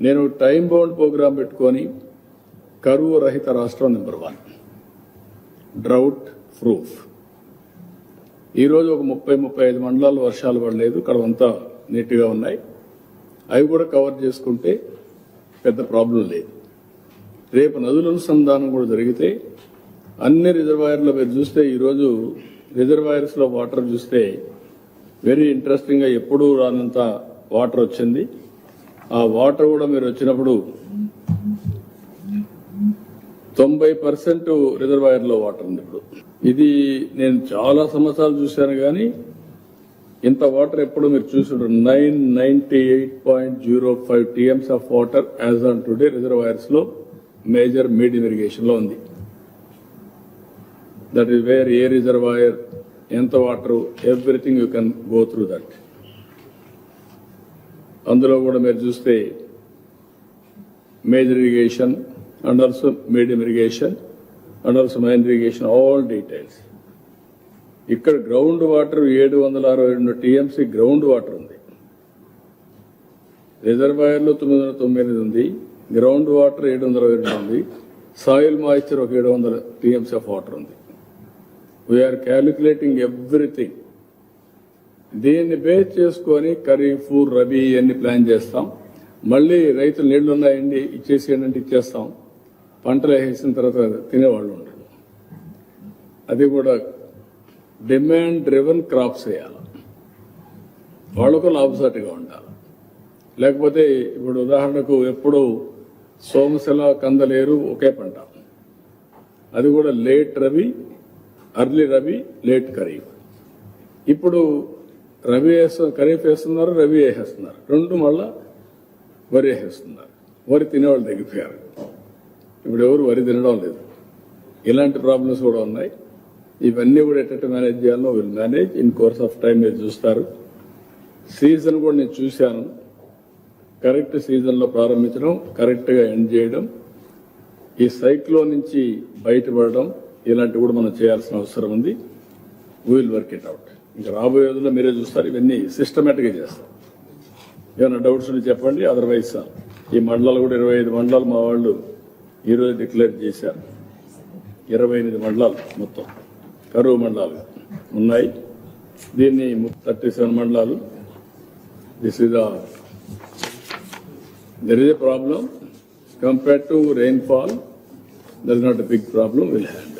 నేను time bound programme పెట్టుకొని కరువు రహిత రాష్ట్రం నెంబర్ 1, డ్రౌట్ ప్రూఫ్. ఈరోజు ఒక 30-35 మండలాలు వర్షాలు పడలేదు, కడవంతా నీట్గా ఉన్నాయి. అవి కూడా కవర్ చేసుకుంటే పెద్ద ప్రాబ్లం లేదు. రేపు నదుల అనుసంధానం కూడా జరిగితే అన్ని రిజర్వాయర్లో మీరు చూస్తే ఈరోజు రిజర్వాయర్స్లో వాటర్ చూస్తే వెరీ ఇంట్రెస్టింగ్గా ఎప్పుడూ రానంత వాటర్ వచ్చింది. ఆ వాటర్ కూడా మీరు వచ్చినప్పుడు 90% రిజర్వాయర్లో వాటర్ ఉంది. ఇప్పుడు ఇది నేను చాలా సంవత్సరాలు చూశాను కానీ ఇంత వాటర్ ఎప్పుడు మీరు చూసుంటారు. 998.05 TMs of water as on today reservoirs లో మేజర్ మీడియం ఇరిగేషన్ లో ఉంది. That is where a reservoir ఎంత water everything you can go through that. అందులో కూడా మీరు చూస్తే major irrigation and also medium irrigation and also minor irrigation, all details. ఇక్కడ ground water 762 TMC ground water ఉంది. రిజర్వాయర్లో 909 ఉంది, గ్రౌండ్ వాటర్ 722 ఉంది, సాయిల్ మాయిశ్చర్ ఒక 700 TMC ఆఫ్ వాటర్ ఉంది. We're calculating everything. దీన్ని బేస్ చేసుకొని ఖరీఫ్, రబీ అన్ని ప్లాన్ చేస్తాం. మళ్ళీ రైతులు నీళ్లు ఉన్నాయండి ఇచ్చేసేయండి అంటే ఇచ్చేస్తాం. పంటలు వేసిన తర్వాత తినేవాళ్ళు ఉండరు. అది కూడా డిమాండ్ డ్రివెన్ క్రాప్స్ వేయాలి, వాళ్ళకు లాభసాటిగా ఉండాలి. లేకపోతే ఇప్పుడు ఉదాహరణకు ఎప్పుడు సోమశిల, కందలేరు ఒకే పంట, అది కూడా late rabi, early rabi, late kharif. ఇప్పుడు రబీ ఖరీఫ్ వేస్తున్నారు, రబీ వేసేస్తున్నారు, రెండు మళ్ళా వరి వేసేస్తున్నారు. వరి తినేవాళ్ళు తగ్గిపోయారు, ఇప్పుడు ఎవరు వరి తినడం లేదు. ఇలాంటి ప్రాబ్లమ్స్ కూడా ఉన్నాయి. ఇవన్నీ కూడా ఎట్ట మేనేజ్ చేయాలో will manage in course of time. మీరు చూస్తారు. సీజన్ కూడా నేను చూశాను. కరెక్ట్ సీజన్లో ప్రారంభించడం, కరెక్ట్గా ఎండ్ చేయడం, ఈ సైక్లోన్ నుంచి బయటపడడం, ఇలాంటివి కూడా మనం చేయాల్సిన అవసరం ఉంది. We will work it out. ఇంకా రాబోయే రోజుల్లో మీరే చూస్తారు, ఇవన్నీ సిస్టమేటిక్గా చేస్తాం. ఏమైనా డౌట్స్ ఉంటే చెప్పండి. అదర్వైజ్ ఈ మండలాలు కూడా 25 మండలాలు మా వాళ్ళు ఈరోజు డిక్లేర్ చేశారు. 28 మండలాలు మొత్తం కరువు మండలాలు ఉన్నాయి. దీన్ని 37 మండలాలు. There is a problem compared to rainfall. There is not a big problem we'll have.